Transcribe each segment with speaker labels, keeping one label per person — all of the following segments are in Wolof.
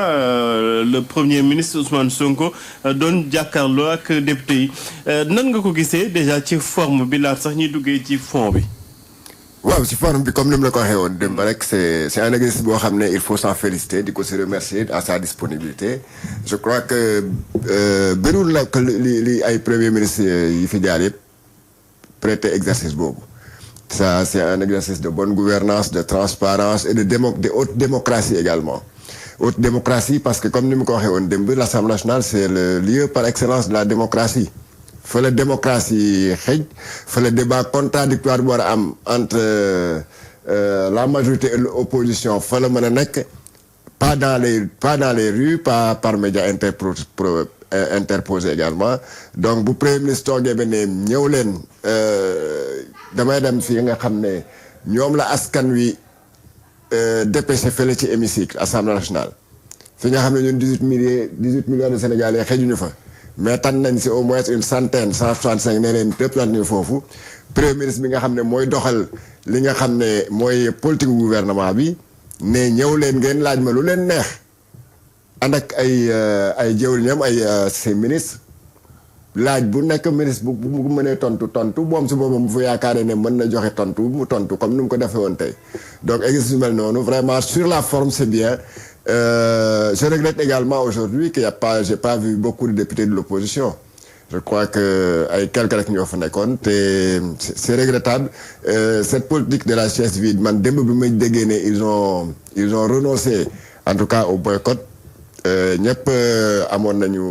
Speaker 1: le premier ministre Ousmane Sonko doon jàkkaarloo ak député yi nan nga ko gisee déjà ci forme bi laa sax ñuy duggee ci fond bi.
Speaker 2: waaw ci forme bi comme ni mu la ko waxee woon démb rek c'est un exercice boo xam ne il faut s'en féliciter di ko se remercier à sa disponibilité je crois que bëriwul nag li ay premier ministre yi fi jaar yëpp prêter exercice boobu ça c'est un exercice de bonne gouvernance de transparence et de haute démocratie également. Haute démocratie parce que comme ni mu ko waxee woon démb l'Assemblée nationale c'est le lieu par excellence de la démocratie fa la démocratie xëj fa la débat contradictoire bu war a am entre la majorité et l'opposition fa la mën a nekk pas dans les rues pas par médias interposés également donc bu premier ministre toogee ba ne ñëw leen damay dem fii nga xam ne ñoom la askan wi dépêché fële ci hémicycle Assemblée nationale fi nga xam ne ñun 18 millions de Sénégalais xëjuñu fa mais tànn nañ si au moins une centaine 165 ne leen représenté ñu foofu premier ministre bi nga xam ne mooy doxal li nga xam ne mooy politique gouvernement bi ne ñëw leen ngeen laaj ma lu leen neex ànd ak ay jëwriñam ay ses ministres laaj bu nekk ministre bu mënee tontu moom si boobam bu fa yaakaaree ne mën na joxe tontu mu tontu comme ni mu ko defee woon tey donc exercice mel noonu vraiment sur la forme c'est bien je regrette également aujourd'hui qu'il y a pas j'ai pas vu beaucoup de députés de l'opposition je crois que ay quelques rek ñoo fa nekkoon te c'est regrettable cette politique de la chaise vide man démb bi ma déggee ne ils ont renoncé en tout cas au boycott ñëpp amoon nañu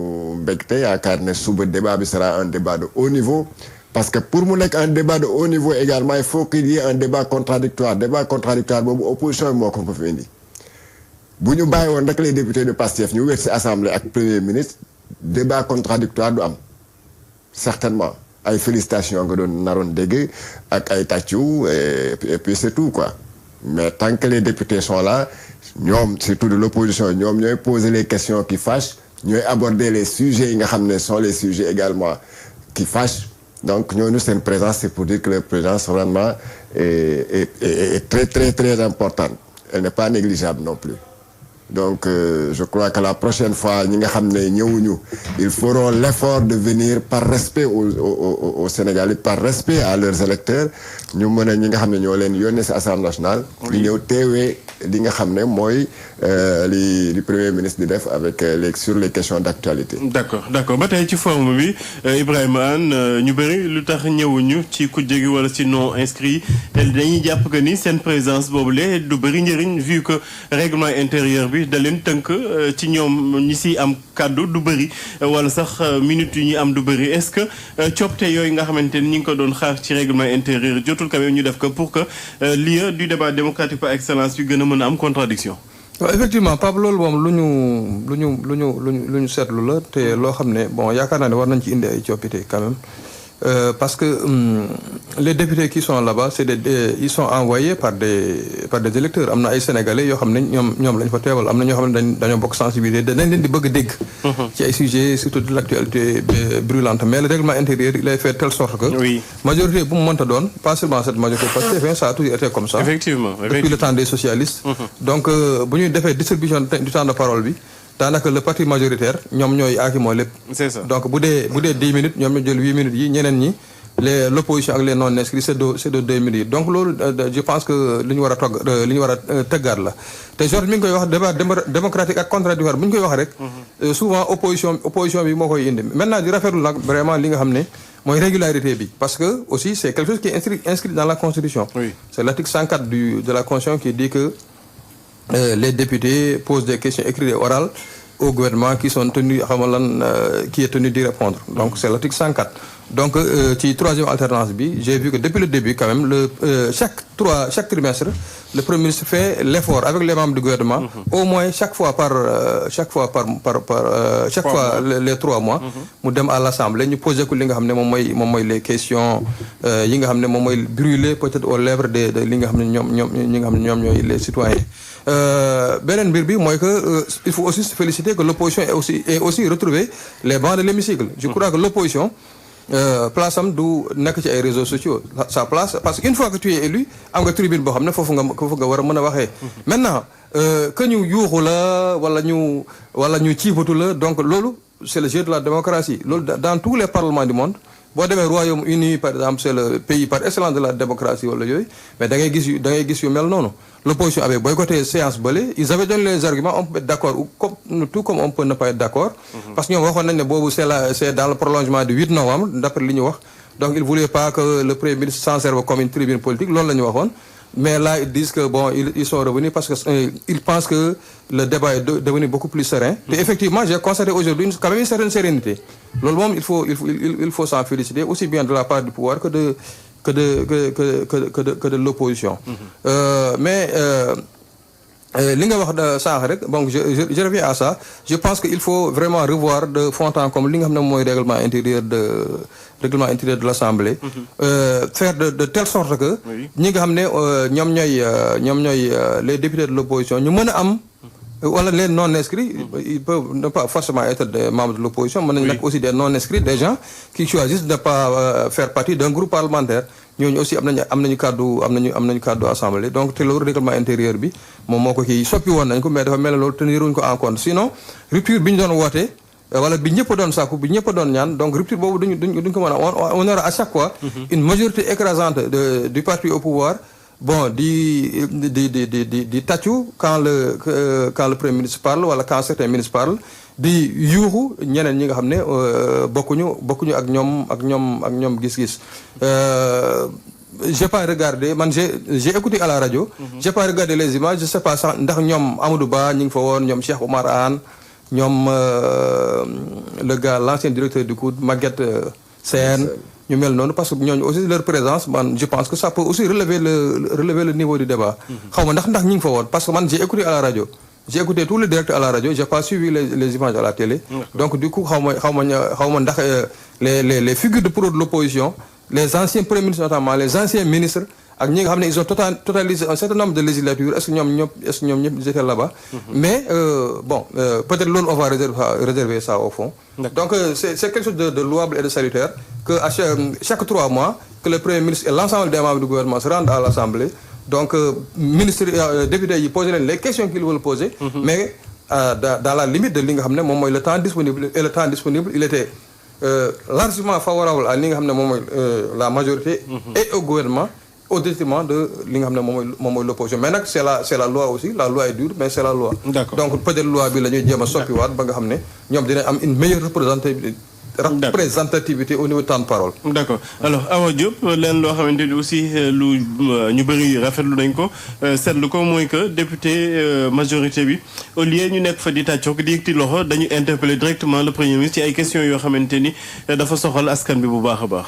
Speaker 2: mbégte yaakaar ne suba débat bi sera un débat de haut niveau parce que pour mu nekk un débat de haut niveau également il faut qu'il y ait un débat contradictoire boobu opposition bi moo ko fa indi bu ñu bàyyi woon rek les députés de Pastef ñu wér ci assemblée ak premier ministre débat contradictoire du am certainement ay félicitations nga doon naroon dégg ak ay tàccu et puis c'est tout quoi mais tant que les députés sont là ñoom surtout de l'opposition ñoom ñooy poser les questions qui fâchent ñooy aborder les sujets yi nga xam ne sont les sujets également qui fâchent donc ñooñu seen présence c'est pour dire que leur présence vraiment est très très très importante elle n'est pas négligeable non plus donc je crois que la prochaine fois ñi nga xam ne ñëwuñu ils feront l'effort de venir par respect aux Sénégalais par respect à leurs électeurs ñu mën a ñi nga xam ne ñoo leen yónnee ci Assemblée nationale ñu ñëw teewee li nga xam ne mooy li premier ministre di def avec sur les questions d'actualité.
Speaker 1: d'accord ba tey ci forme bi Ibrahima Anne ñu bëri lu tax ñëwuñu ci kujje gi wala ci non inscrit dañuy jàpp que ni seen présence boobule du bëri njëriñ vu que règlement intérieur bi da leen tënk ci ñoom ñi si am kàddu du bëri wala sax minutes yu ñuy am du bëri est-ce que coppite yooyu nga xamante ni ñi ngi ko doon xaar ci règlement intérieur jotul quand même ñu def ko pour que lieu du débat démocratique par excellence yu gën a mën a am contradiction
Speaker 3: waaw effectivement Pape loolu moom lu ñu seetlu la te loo xam ne bon yaakaar naa ne war nañ ci indi ay coppite quand même parce que les députés qui sont là-bas ils sont envoyés par des électeurs am na ay sénégalais yoo xam ne ñoom lañ fa teewal am na ñoo xam ne dañoo bokk sensibilité dañ leen di bëgg a dégg ci ay sujets surtout de l'actualité brûlante mais le règlement intérieur il a fait telle sorte que majorité bu mu mënta doon pas seulement cette majorité parce que ça a toujours été comme ça
Speaker 1: effectivement
Speaker 3: depuis le temps des socialistes donc bu ñuy defee distribution du temps de parole bi daanaka le parti majoritaire ñoom ñooy aaki moo lépp.
Speaker 1: c'est ça
Speaker 3: donc bu dee 10 minutes ñoom ñu jël 8 minutes yi ñeneen ñi l'opposition ak les non inscrits c'est de 2 minutes yi donc loolu je pense que li ñu war a tëggaat la te Georges mi ngi koy wax débat démocratique ak contradictoire bu ñu koy wax rek. souvent opposition bi moo koy indi maintenant di rafetlu nag vraiment li nga xam ne mooy régularité bi parce que aussi c'est quelque chose qui est inscrit dans la constitution.
Speaker 1: Oui.
Speaker 3: C'est l'article 104 de la constitution qui dit que les députés posent des questions écrites et orales au gouvernement qui sont tenus qui est tenu d'y répondre donc c'est l'article 104 donc ci troisième alternance bi j'ai vu que depuis le début quand même chaque trimestre le premier ministre fait l'effort avec les membres du gouvernement au moins chaque fois les 3 mois mu dem à l'Assemblée ñu poser ko li nga xam ne moom mooy les questions yi nga xam ne moom mooy brûler peut-être aux lèvres de li nga xam ne ñoom ñooy les citoyens beneen mbir bi mooy que il faut aussi se féliciter que l'opposition ait aussi retrouvé les bancs de l'hémicycle je crois que l'opposition place am du nekk ci ay réseaux sociaux sa place parce que une fois que tu es élu am nga tribune boo xam ne foofu nga war a mën a waxee. maintenant que ñu yuuxu la wala ñu ciibatu la donc loolu c'est le jeu de la démocratie loolu dans tous les parlements du monde. boo demee Royaume-Uni par exemple c'est le pays par excellence de la démocratie wala yooyu mais da ngay gis yu mel noonu l'opposition avait boycotté séance bële ils avaient donné les arguments on peut être d'accord ou tout comme on peut ne pas être d'accord parce que ñoom waxoon nañ ne boobu c'est dans le prolongement du 8 novembre d'après li ñu wax donc ils voulaient pas que le premier ministre s'en serve comme une tribune politique loolu la ñu waxoon mais là ils disent que bon ils sont revenus parce que ils pensent que le débat est devenu beaucoup plus serein. Et effectivement j'ai constaté aujourd'hui quand même une certaine sérénité. loolu moom il faut s'en féliciter aussi bien de la part du pouvoir que de l'opposition. Mais li nga wax sànq rek donc je reviens à ça je pense que il faut vraiment revoir de fond en comble li nga xam ne mooy règlement intérieur de l'Assemblée. Faire de telle sorte que ñi nga xam ne ñoom ñooy les députés de l'opposition ñu mën a am wala les non inscrits ils peuvent ne pas forcément être des membres de l'opposition mën nañu nekk aussi des non inscrits des gens qui choisissent de ne pas faire partie d'un groupe parlementaire ñooñu aussi am nañu cadre assemblée donc te loolu règlement intérieur bi moom moo ko kii soppi woon nañ ko mais dafa mel ne loolu teniruñ ko en compte sinon rupture bi ñu doon woote wala bi ñëpp doon sàkku bi ñëpp doon ñaan donc rupture boobu duñ ko mën a on aura à chaque fois une majorité écrasante du parti au pouvoir bon di tàccu quand le premier ministre parle wala quand certains ministres parlent di yuuxu ñeneen ñi nga xam ne bokkuñu ak ñoom gis-gis j'ai pas regardé man j'ai écouté à la radio j'ai pas regardé les images je sais pas sax ndax ñoom Amadou Ba ñi ngi fa woon ñoom Cheikh Oumar Anne ñoom l'ancien directeur du COUD Maguette Sène ñu mel noonu parce que ñooñu aussi leur présence man je pense que ça peut aussi relever le niveau du débat xaw ma ndax ñi ngi fa woon parce que man j'ai écouté à la radio j'ai écouté tout le direct à la radio j'ai pas suivi les images à la télé donc du coup xaw ma ndax les figures de proue de l'opposition les anciens premiers ministres notamment les anciens ministres ak ñi nga xam ne ils ont totalisé un certain nombre de législatures est-ce que ñoom ñëpp ils étaient là-bas mais peut-être loolu on va réserver ça au fond donc c'est quelque chose de louable et de salutaire que à chaque 3 mois que le premier ministre et l'ensemble des membres du gouvernement se rendent à l'Assemblée donc ministres députés yi poser leen les questions qu'ils veulent poser mais dans la limite de li nga xam ne moom mooy le temps disponible et le temps disponible il était largement favorable à li nga xam ne moom mooy la majorité et au gouvernement au détriment de li nga xam ne moom mooy l'opposition mais nag c'est la loi aussi la loi est dure mais c'est la loi donc peut-être loi bi la ñuy jéem a soppiwaat ba nga xam ne ñoom dinañ am une meilleure représentativité au niveau de temps de parole.
Speaker 1: D'accord alors Awa Diop leen loo xamante ni aussi lu ñu bëri rafetlu nañ ko seetlu ko mooy que député majorité bi au lieu ñu nekk fa di tàccoo di yëkkati loxo dañu interpeller directement le premier ministre ci ay questions yoo xamante ni dafa soxal askan bi bu baax a baax.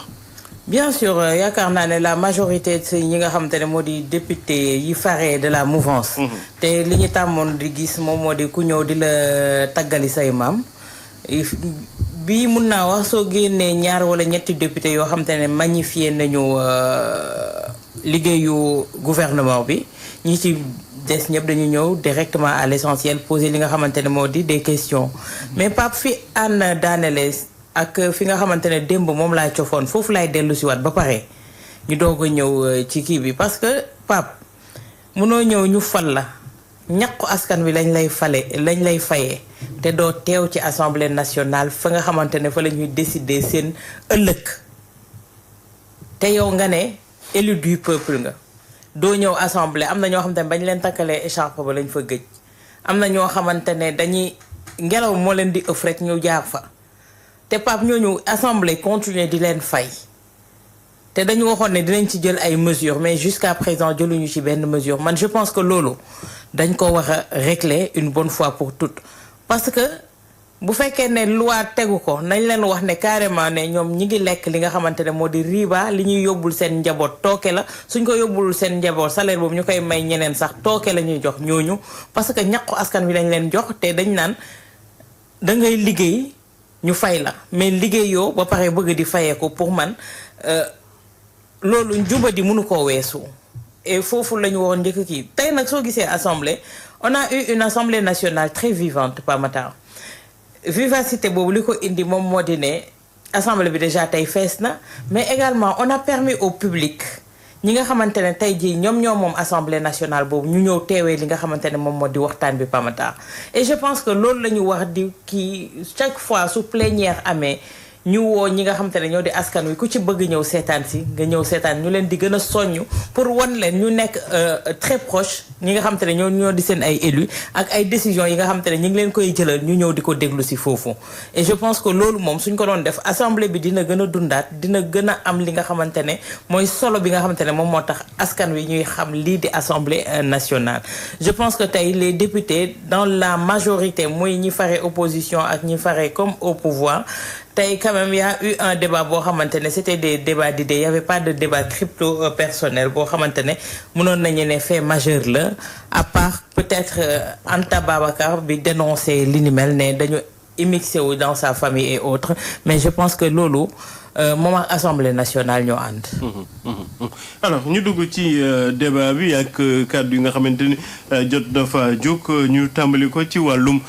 Speaker 4: bien sûr yaakaar naa ne la majorité ñi nga xamante ne moo di député yi faree de la mouvance. te li ñu tàmmoon di gis moom moo di ku ñëw di la taggali say maam. bii mun naa wax soo génnee ñaar wala ñetti député yoo xamante ne magnifié nañu liggéeyu gouvernement bi ñi ci des ñëpp dañu ñëw directement à l'essentiel poser li nga xamante ne moo di des questions mais Pape fi ànd daanele ak fi nga xamante ne démb moom laa cofoon foofu laay dellu si waat ba pare ñu doog a ñëw ci kii bi parce que Pape munoo ñëw ñu fal la ñaqu askan wi lañ lay fayee te doo teew ci assemblée nationale fa nga xamante ne fa la ñuy décider seen ëllëg te yow nga ne élu du peuple nga doo ñëw assemblée am na ñoo xamante ne bañ leen takkalee écharpe ba lañ fa gëj am na ñoo xamante ne dañuy ngelaw moo leen di ëff rek ñu jaar fa te Pape ñooñu assemblée continuer di leen fay te dañu waxoon ne dinañ ci jël ay mesures mais jusqu'à présent jëluñu ci benn mesure man je pense que loolu dañ ko war a régler une bonne fois pour toutes parce que bu fekkee ne loi tegu ko nañ leen wax ne carrément ne ñoom ñi ngi lekk li nga xamante ne moo di riba li ñuy yóbbul seen njaboot tooke la suñ ko yóbbul seen njaboot salaire boobu ñu koy may ñeneen sax tooke la ñuy jox ñooñu parce que ñaqu askan wi lañ leen jox te dañ naan da ngay liggéey ñu fay la mais liggéeyoo ba pare bëgg di fayee ko pour man loolu njubadi mënu koo weesu et foofu la ñu waroon njëkk kii tey nag soo gisee assemblée on a eu une assemblée nationale très vivante Pape Matar vivacité boobu li ko indi moom moo di ne assemblée bi déjà tey fees na mais également on a permis au public ñi nga xamante ne tey jii ñoom moom assemblée nationale boobu ñu ñëw teewee li nga xamante ne moom moo di waxtaan bi Pamata et je pense que loolu la ñu wax di kii chaque fois su plénière amee ñu woo ñi nga xamante ne ñoo di askan wi ku ci bëgg ñëw seetaan si nga ñëw seetaan ñu leen di gën a soññ pour wan leen ñu nekk très proche ñi nga xamante ne ñoo di seen ay élus ak ay décisions yi nga xamante ne ñi ngi leen koy jëlal ñu ñëw di ko déglu si foofu et je pense que loolu moom suñ ko doon def assemblée bi dina gën a dundaat dina gën a am li nga xamante ne mooy solo bi nga xamante ne moom moo tax askan wi ñuy xam lii di assemblée nationale je pense que tey les députés dans la majorité muy ñi fare opposition ak ñi fare comme au pouvoir tey quand même y a eu un débat boo xamante ne c'était des débats d'idées il y avait pas de débat crypto personnel boo xamante ne mënoon nañu ne fait majeur la à part peut-être Anta Babacar bi dénoncer li ni mel ne dañu immixé wu dans sa famille et autres mais je pense que loolu moom ak assemblée nationale ñoo ànd.
Speaker 1: alors ñu dugg ci débat bi ak kàddu yi nga xamante ni jot dafa jóg ñu tàmbali ko ci wàllum.